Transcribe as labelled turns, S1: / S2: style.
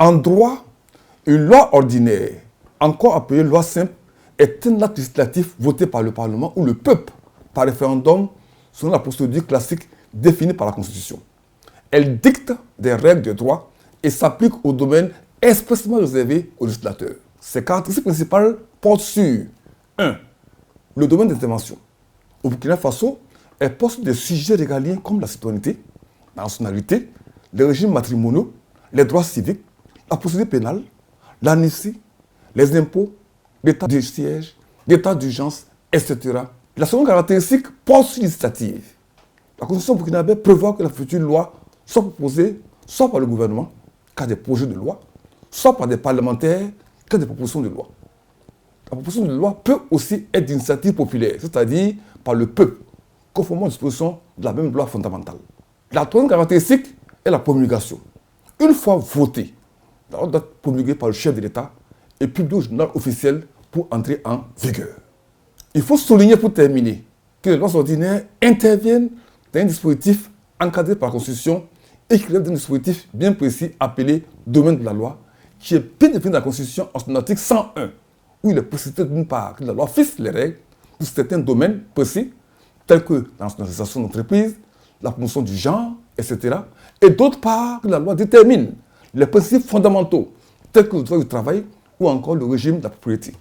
S1: En droit, une loi ordinaire, encore appelée loi simple, est un acte législatif voté par le Parlement ou le peuple par référendum selon la procédure classique définie par la Constitution. Elle dicte des règles de droit et s'applique au domaine expressément réservé aux législateurs. Ses caractéristiques principales portent sur 1. Le domaine d'intervention. Au Burkina Faso, elle porte sur des sujets régaliens comme la citoyenneté, la nationalité, les régimes matrimoniaux, les droits civiques, la procédure pénale, l'amnistie, les impôts, l'état de siège, l'état d'urgence, etc. La seconde caractéristique porte sur l'initiative. La Constitution burkinabé prévoit que la future loi soit proposée soit par le gouvernement, cas des projets de loi, soit par des parlementaires, cas des propositions de loi. La proposition de loi peut aussi être d'initiative populaire, c'est-à-dire par le peuple, conformément aux dispositions de la même loi fondamentale. La troisième caractéristique est la promulgation. Une fois votée, la loi doit être promulguée par le chef de l'État et publiée au journal officiel pour entrer en vigueur. Il faut souligner pour terminer que les lois ordinaires interviennent dans un dispositif encadré par la Constitution et qui relève d'un dispositif bien précis appelé domaine de la loi, qui est bien défini dans la Constitution en son article 101, où il est précisé d'une part que la loi fixe les règles pour certains domaines précis, tels que la nationalisation d'entreprise, la promotion du genre, etc. Et d'autre part que la loi détermine les principes fondamentaux, tels que le droit du travail ou encore le régime de la propriété.